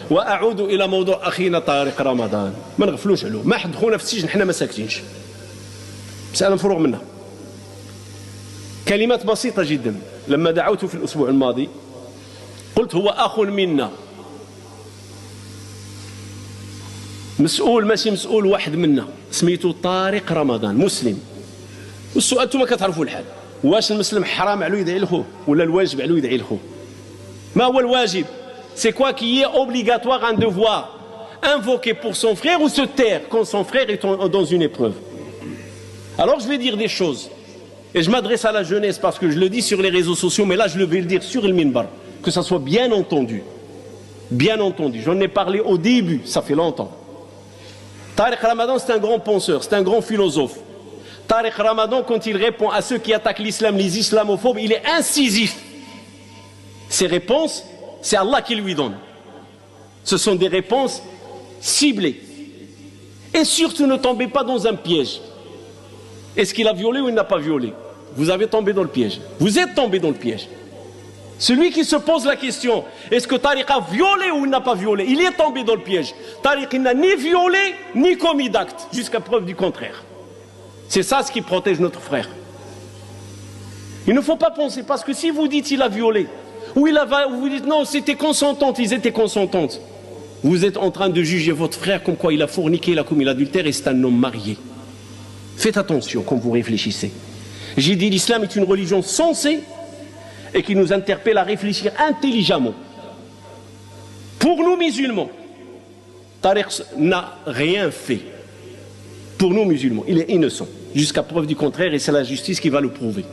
واعود الى موضوع اخينا طارق رمضان، ما نغفلوش عليه، ما حد خونا في السجن حنا ما ساكتينش، مساله مفروغ منها. كلمات بسيطه جدا. لما دعوته في الاسبوع الماضي قلت هو اخ منا، مسؤول ماشي مسؤول واحد منا، سميتو طارق رمضان، مسلم. والسؤال انتم كتعرفوا الحال، واش المسلم حرام عليه يدعي لخوه ولا الواجب عليه يدعي لخوه؟ ما هو الواجب؟ C'est quoi qui est obligatoire, un devoir? Invoquer pour son frère ou se taire quand son frère est dans une épreuve? Alors je vais dire des choses, et je m'adresse à la jeunesse parce que je le dis sur les réseaux sociaux, mais là je vais le dire sur le minbar, que ça soit bien entendu. Bien entendu, j'en ai parlé au début, ça fait longtemps. Tariq Ramadan, c'est un grand penseur, c'est un grand philosophe. Tariq Ramadan, quand il répond à ceux qui attaquent l'islam, les islamophobes, il est incisif. Ses réponses, c'est Allah qui lui donne. Ce sont des réponses ciblées. Et surtout, ne tombez pas dans un piège. Est-ce qu'il a violé ou il n'a pas violé? Vous avez tombé dans le piège. Vous êtes tombé dans le piège. Celui qui se pose la question, est-ce que Tariq a violé ou il n'a pas violé? Il est tombé dans le piège. Tariq n'a ni violé, ni commis d'acte, jusqu'à preuve du contraire. C'est ça ce qui protège notre frère. Il ne faut pas penser, parce que si vous dites il a violé, ou vous dites non, c'était consentante, ils étaient consentantes, vous êtes en train de juger votre frère comme quoi il a forniqué, il a commis l'adultère et c'est un homme marié. Faites attention quand vous réfléchissez. J'ai dit l'islam est une religion sensée et qui nous interpelle à réfléchir intelligemment. Pour nous musulmans, Tariq n'a rien fait. Pour nous musulmans, il est innocent, jusqu'à preuve du contraire, et c'est la justice qui va le prouver.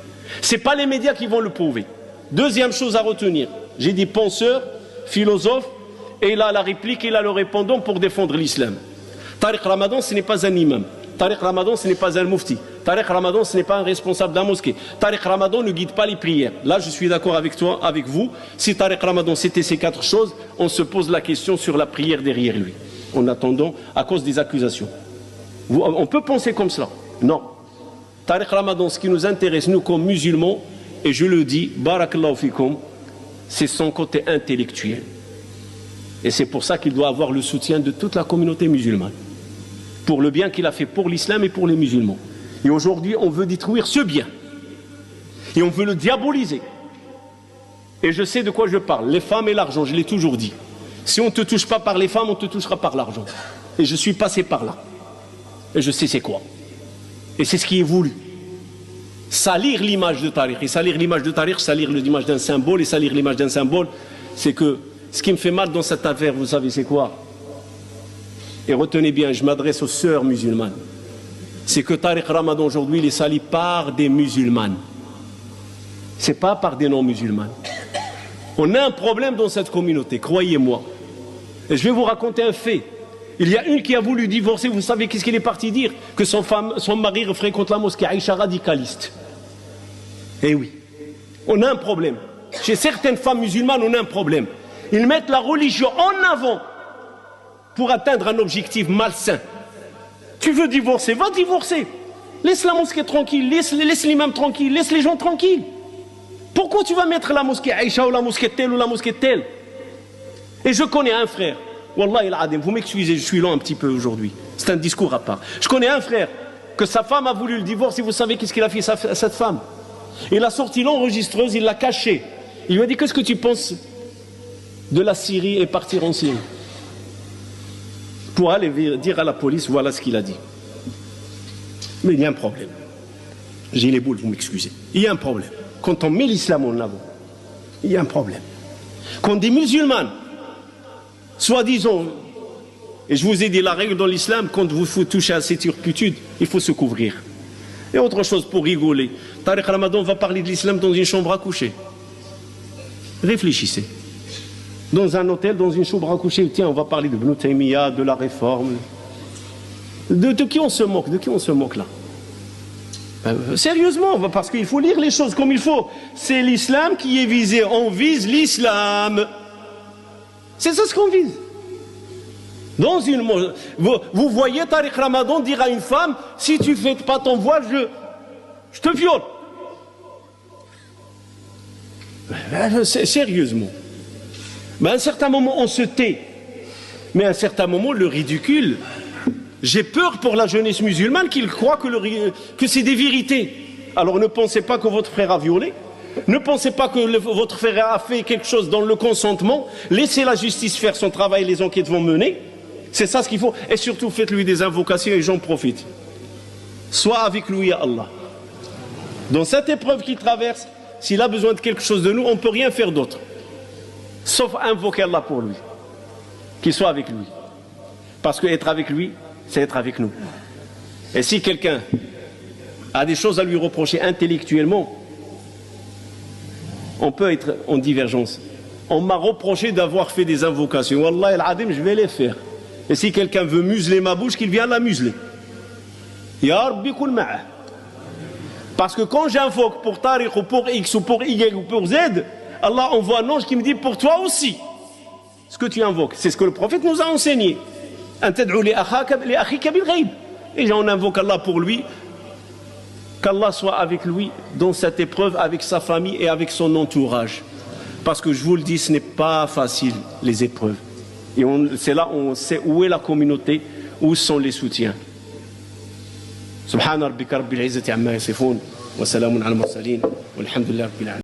Ce n'est pas les médias qui vont le prouver. Deuxième chose à retenir, j'ai dit penseur, philosophe, et il a la réplique, il a le répondant pour défendre l'islam. Tariq Ramadan, ce n'est pas un imam. Tariq Ramadan, ce n'est pas un mufti. Tariq Ramadan, ce n'est pas un responsable d'un mosquée. Tariq Ramadan ne guide pas les prières. Là, je suis d'accord avec toi, avec vous. Si Tariq Ramadan, c'était ces quatre choses, on se pose la question sur la prière derrière lui. En attendant, à cause des accusations. On peut penser comme cela. Non. Tariq Ramadan, ce qui nous intéresse, nous, comme musulmans, et je le dis, barakallahu fikum, c'est son côté intellectuel. Et c'est pour ça qu'il doit avoir le soutien de toute la communauté musulmane. Pour le bien qu'il a fait pour l'islam et pour les musulmans. Et aujourd'hui, on veut détruire ce bien. Et on veut le diaboliser. Et je sais de quoi je parle. Les femmes et l'argent, je l'ai toujours dit. Si on ne te touche pas par les femmes, on te touchera par l'argent. Et je suis passé par là. Et je sais c'est quoi. Et c'est ce qui est voulu. Salir l'image de Tariq. Et salir l'image de Tariq, salir l'image d'un symbole. Et salir l'image d'un symbole, c'est que ce qui me fait mal dans cette affaire, vous savez c'est quoi? Et retenez bien, je m'adresse aux sœurs musulmanes. C'est que Tariq Ramadan aujourd'hui, il est sali par des musulmanes. Ce n'est pas par des non-musulmanes. On a un problème dans cette communauté, croyez-moi. Et je vais vous raconter un fait. Il y a une qui a voulu divorcer, vous savez qu'est-ce qu'il est parti dire? Que son mari fréquente la mosquée, Aïcha radicaliste. Eh oui, on a un problème. Chez certaines femmes musulmanes, on a un problème. Ils mettent la religion en avant pour atteindre un objectif malsain. Tu veux divorcer, va divorcer. Laisse la mosquée tranquille, laisse l'imam tranquille, laisse les gens tranquilles. Pourquoi tu vas mettre la mosquée Aïcha ou la mosquée telle ou la mosquée telle? Et je connais un frère. Wallahi al-Adim, vous m'excusez, je suis long un petit peu aujourd'hui. C'est un discours à part. Je connais un frère que sa femme a voulu le divorce et vous savez qu'est-ce qu'il a fait à cette femme? Il a sorti l'enregistreuse, il l'a cachée. Il lui a dit qu'est-ce que tu penses de la Syrie et partir en Syrie? Pour aller dire à la police, voilà ce qu'il a dit. Mais il y a un problème. J'ai les boules, vous m'excusez. Il y a un problème. Quand on met l'islam en avant, il y a un problème. Quand des musulmanes, soi-disant, et je vous ai dit la règle dans l'islam, quand vous touchez à cette turpitude, il faut se couvrir. Et autre chose pour rigoler, Tariq Ramadan va parler de l'islam dans une chambre à coucher. Réfléchissez. Dans un hôtel, dans une chambre à coucher, tiens, on va parler de Ibn Taymiyyah, de la réforme. De qui on se moque? De qui on se moque là? Sérieusement, parce qu'il faut lire les choses comme il faut. C'est l'islam qui est visé. On vise l'islam. C'est ça ce qu'on vise. Dans une, vous voyez Tariq Ramadan dire à une femme, si tu ne fais pas ton voile, je te viole. Sérieusement. Mais à un certain moment, on se tait. Mais à un certain moment, le ridicule, j'ai peur pour la jeunesse musulmane qu'ils croient que c'est des vérités. Alors ne pensez pas que votre frère a violé, ne pensez pas que votre frère a fait quelque chose dans le consentement, laissez la justice faire son travail, les enquêtes vont mener. C'est ça ce qu'il faut. Et surtout, faites-lui des invocations et j'en profite. Sois avec lui, ya Allah. Dans cette épreuve qu'il traverse, s'il a besoin de quelque chose de nous, on ne peut rien faire d'autre. Sauf invoquer Allah pour lui. Qu'il soit avec lui. Parce qu'être avec lui, c'est être avec nous. Et si quelqu'un a des choses à lui reprocher intellectuellement, on peut être en divergence. On m'a reproché d'avoir fait des invocations. Wallah al-Adim, je vais les faire. Et si quelqu'un veut museler ma bouche, qu'il vienne la museler. Ya Rabbi kul ma'ah. Parce que quand j'invoque pour Tariq ou pour X ou pour Y ou pour Z, Allah envoie un ange qui me dit pour toi aussi. Ce que tu invoques, c'est ce que le prophète nous a enseigné. Et on invoque Allah pour lui, qu'Allah soit avec lui dans cette épreuve, avec sa famille et avec son entourage. Parce que je vous le dis, ce n'est pas facile, les épreuves. Et c'est là où on sait où est la communauté, où sont les soutiens. سبحان ربك رب العزة عما يصفون وسلام على المرسلين والحمد لله رب العالمين